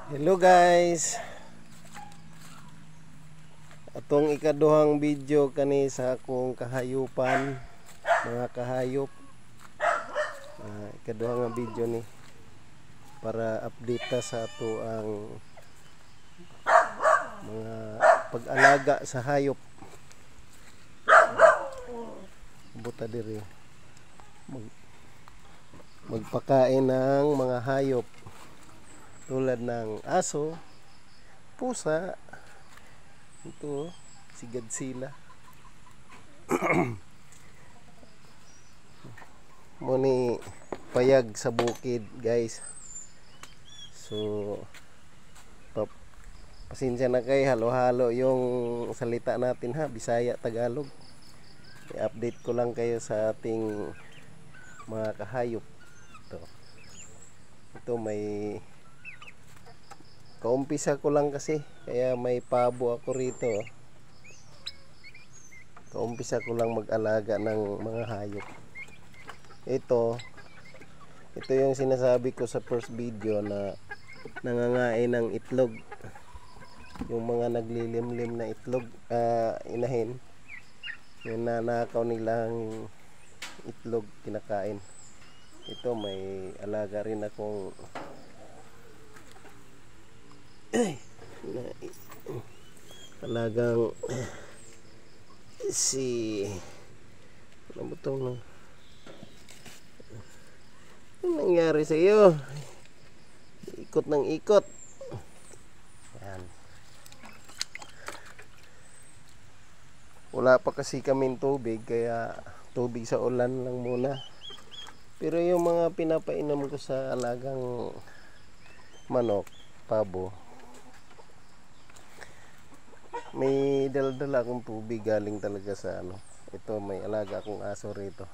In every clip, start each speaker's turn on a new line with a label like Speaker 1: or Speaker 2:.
Speaker 1: Hello guys. Atong ikaduhang video kani sa akong kahayupan, mga kahayop. Ikaduhang video ni para update ta sa ato ang mga pag-alaga sa hayop. Buta diri. Magpakain ng mga hayop tulad ng aso, pusa, ito, si Godzilla. Muni payag sa bukid guys. So pasensya na kay halo-halo yung salita natin ha, Bisaya, Tagalog. I-update ko lang kayo sa ating mga kahayop. Ito may kaumpisa ko lang kasi, kaya may pabo ako rito. Kaumpisa ko lang mag-alaga ng mga hayop. Ito yung sinasabi ko sa first video na nangangain ng itlog. Yung mga naglilimlim na itlog, inahin, yung nanakaw nilang itlog, kinakain. Ito may alaga rin akong talagang si ano ba itong ano nangyari sa iyo? Ikot ng ikot. Yan. Wala pa kasi kaming tubig, kaya tubig sa ulan lang muna. Pero yung mga pinapainom ko sa alagang manok, pabo, may dala-dala akong tubig galing talaga sa ano. Ito may alaga akong aso rito.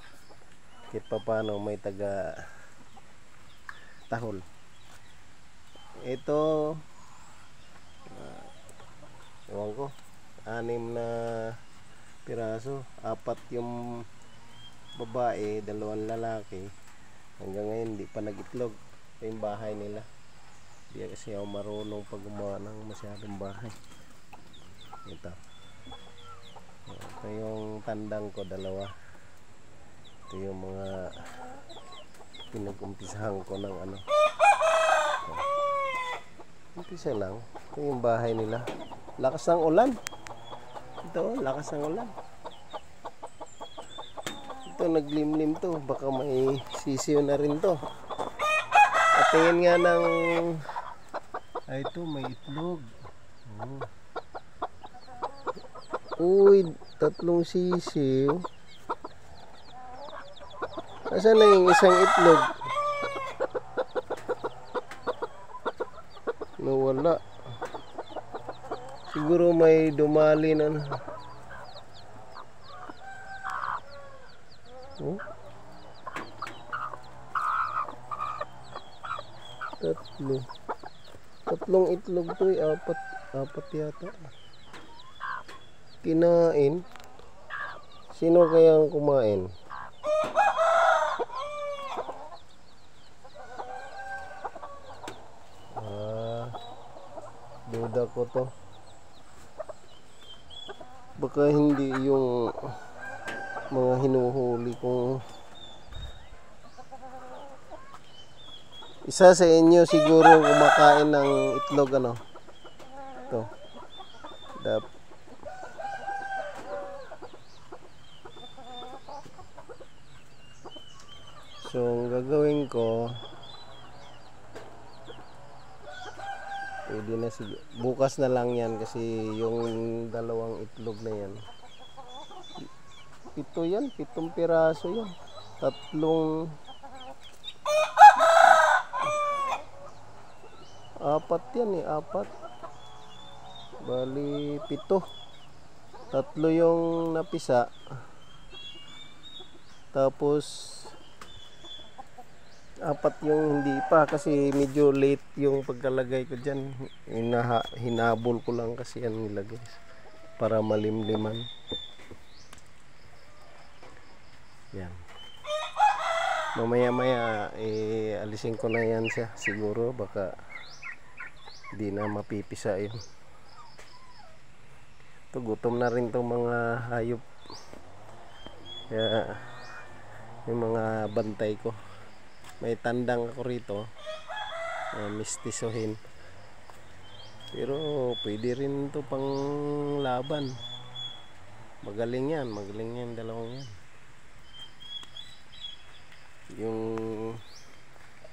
Speaker 1: Kahit pa paano may taga tahol. Ito ewan ko, 6 na piraso, 4 yung babae, 2 lalaki. Hanggang ngayon hindi pa nag-itlog. Ito yung bahay nila. Hindi kasi ako marunong pag gumawa ng masyadong bahay. Ito yung tandang ko, 2. Ito yung mga pinag-umpisahan ko ng ano. Umpisa lang. Ito yung bahay nila. Lakas ng ulan. Ito, lakas ng ulan. Ito, naglimlim to. Baka may sisiyo na rin to. At tingin nga ng ito, may itlog. Uy, 3 sisiw. Nasaan na yung isang itlog? Nawala. Siguro may dumali na. Oh? 3 itlog to, 4 yata. Kinain. Sino kayang kumain? Duda ko to. Baka hindi yung mga hinuhuli kong. Isa sa inyo siguro kumakain ng itlog ano. Ito. So, ang gagawin ko, pwede na bukas na lang yan kasi yung 2 itlog na yan. 7 yan, 7 piraso yan. 3, 4 yan eh, 4. Bali 7. 3 yung napisa. Tapos 4 yung hindi pa kasi medyo late yung pagkalagay ko dyan. Hinabol ko lang kasi yan nilagay para malimliman. Yan. Mamaya maya alisin ko na yan siya siguro, baka Hindi na mapipisa yun. Ito, gutom na rin itong mga hayop. Kaya yung mga bantay ko, may tandang ako rito, mistisuhin. Pero pwede rin ito pang laban. Magaling yan dalawang yan. Yung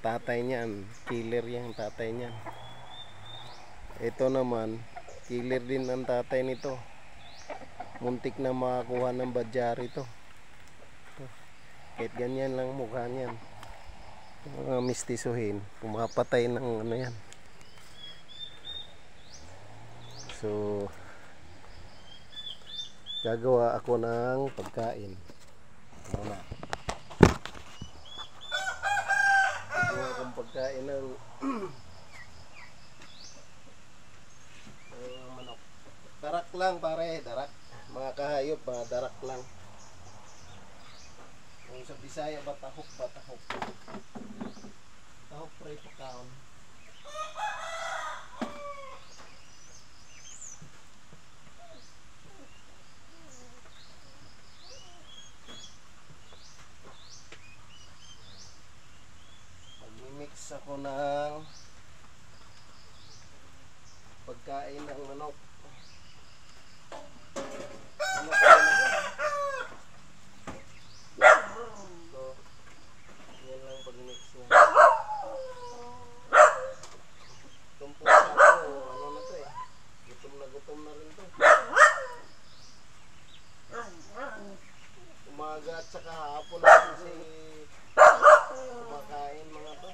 Speaker 1: tatay niyan, killer yan tatay niyan. Ito naman, killer din ang tatay nito. Muntik na makakuha ng badyari to. Kahit ganyan lang mukha niyan. Mga mistisuhin, pumapatay ng ano yan. So, gagawa ako ng pagkain. Muna. Gagawa akong pagkain ng manok. Darak lang pare, darak. Mga kahayop, mga darak lang. Kung sa Bisaya, batahok. Batahok pre pakaon. Magmi-mix ako ng pagkain ng manok. Umaga at saka hapon natin si kumakain mga to.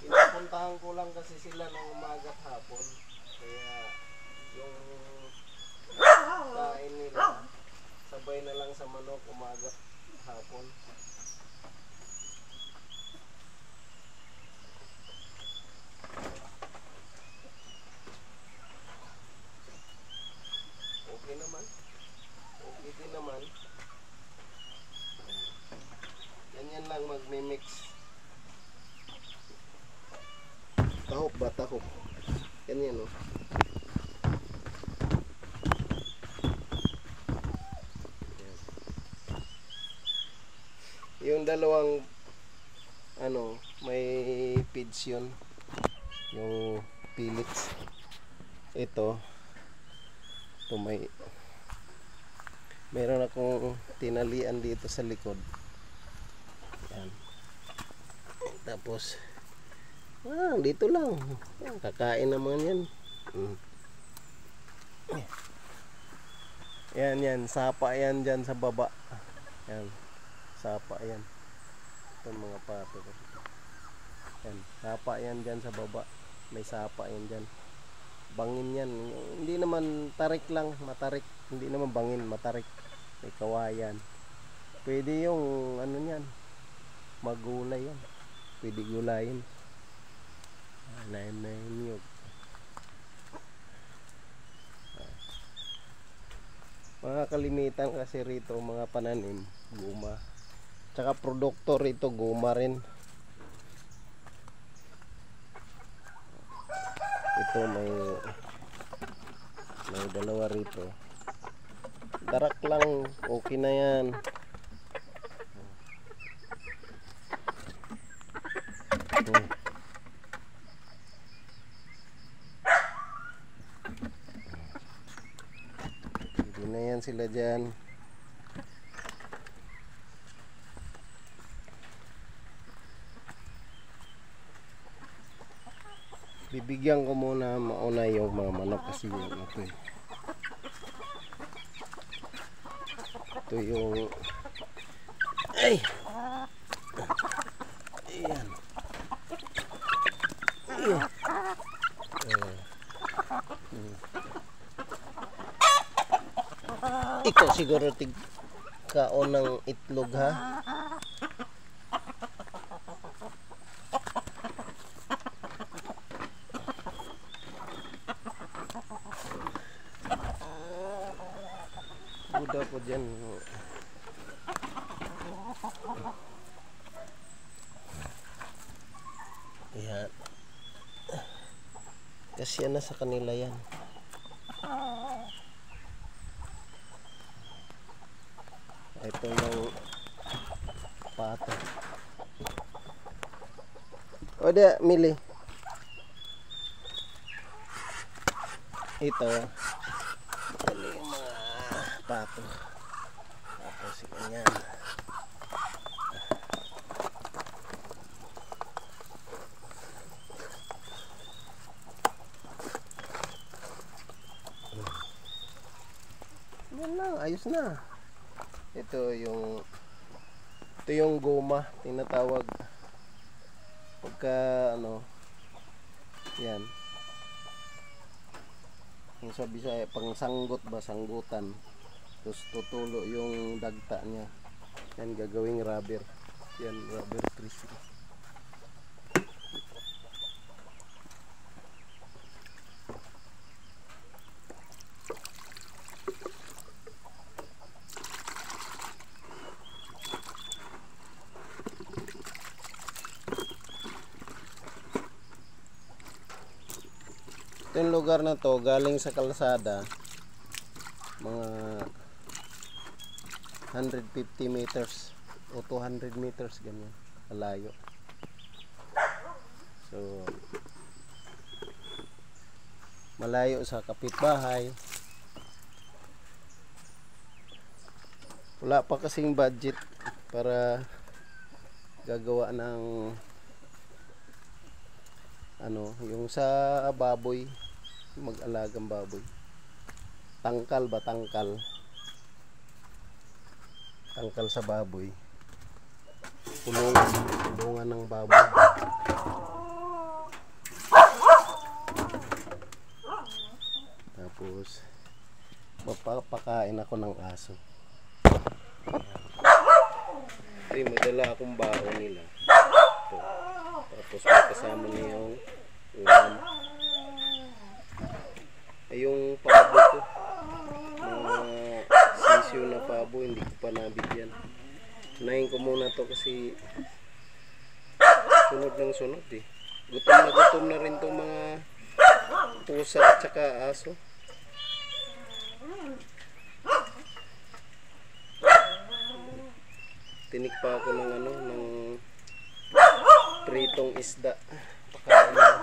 Speaker 1: Pinapuntahan ko lang kasi sila ng umaga at hapon. Kaya yung kain nila sabay na lang sa manok umaga at hapon. Okay din naman. Ganyan lang magmi-mix. Tahok ba? Tahok. Ganyan o. Yung dalawang ano, may feeds yun. Yung pellets. Ito meron akong tinalian dito sa likod. Yan. Tapos dito lang. Kakain naman yan. Yan. Sapa yan dyan sa baba. Yan. Sapa yan. Ito mga pato. Yan. Sapa yan dyan sa baba. May sapa yan dyan. Bangin yan. Hindi naman tarik lang. Matarik. Hindi naman bangin. Matarik. May kawayan. Pwede yung ano yan. Magulay yan. Pwede gulayin. Niyog. Mga kalimitan kasi rito mga pananim. Guma. Tsaka produkto rito guma rin. Ito may dalawa rito. Darak lang, okay na yan. Hindi na yan sila dyan. Bibigyan ko muna mauna yung mga manok kasi yung ito eh. Ito yung ay ayan. Ikaw siguro kaon ng itlog ha. Buda po dyan. Ayan. Kasi na sa kanila yan. Ito yung pato. O di, Mili. Ito. Ito yung mga pato. Tapos ganyan. Yan lang, ayos na. Ito yung goma, tinatawag. Pagka ano, yan. Yung sabi sa pang sanggot ba, sanggutan. Tapos tutulo yung dagta niya. Yan gagawing rubber. Yan rubber trees. Yung lugar na to galing sa kalsada mga 150 meters o 200 meters ganyan kalayo. So malayo sa kapitbahay. Wala pa kasing budget para gagawa ng ano, yung sa baboy, mag-alagang baboy. Tangkal ba? Tangkal sa baboy. Kulungan ng baboy. Tapos mapapakain ako ng aso. Ay, madala akong baon nila. Ito. Tapos may kasama na yung ulam. Ay, yung pabo ko, mga sisyo na pabo, hindi ko pa nabigyan. Unahin ko muna to kasi sunod ng sunod eh. Gutom na rin tong mga pusa at saka aso. Tinik pa ako ng ano, ng pritong isda. Pakain na.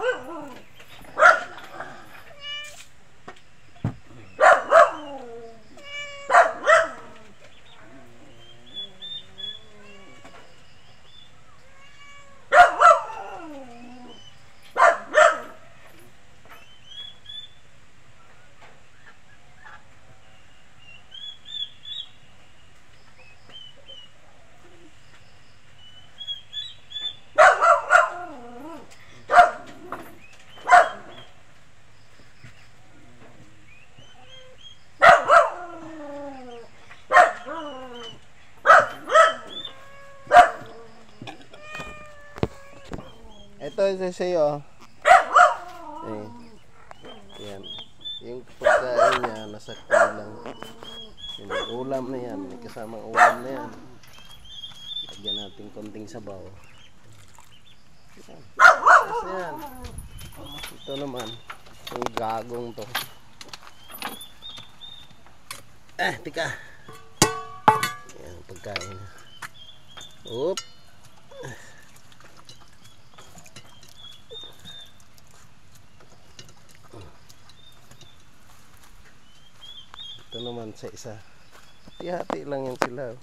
Speaker 1: Ito sa iyo. Yan. Yung pagkain niya nasa kulang. Yung ulam na yan, may kasamang ulam na yan. Lagyan natin konting sabaw. Yan. Kasi yan. Ito naman, yung gagong to. Tika. Yan, pagkain. Oop. Ito naman sa isa. Hati-hati lang yan sila.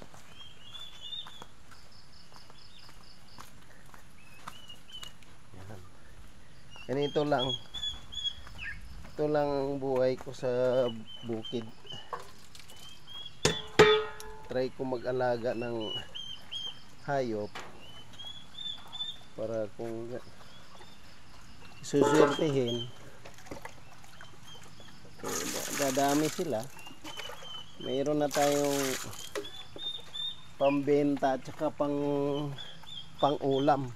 Speaker 1: Yan. Ganito lang. Ito lang ang buhay ko sa bukid. Try ko mag-alaga ng hayop para kung susuwertihin dadami sila. Mayroon na tayong pambenta at saka pang ulam.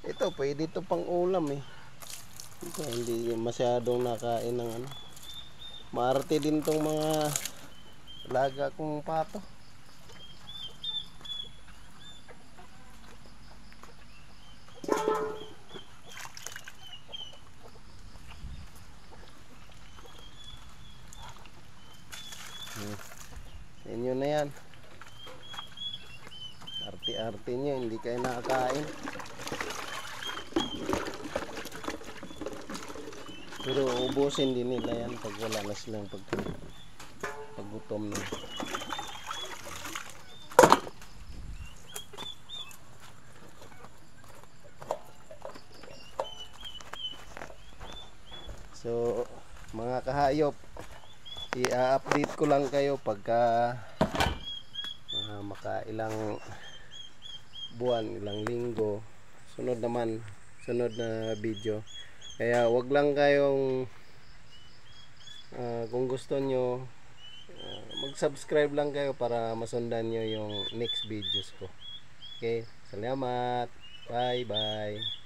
Speaker 1: Ito pwede ito pang ulam eh. Ito, hindi masyadong nakain ng ano, Maarte din tong mga alaga kong pato. Sa inyo na yan. Arte-arte nyo, hindi kayo nakakain. Pero ubusin din nila yan pag wala na silang paggutom na. So mga kahayop, i-update ko lang kayo pagka makailang buwan, ilang linggo, sunod na video. Kaya wag lang kayong kung gusto nyo mag-subscribe lang kayo para masundan nyo yung next videos ko. Okay, salamat, bye bye.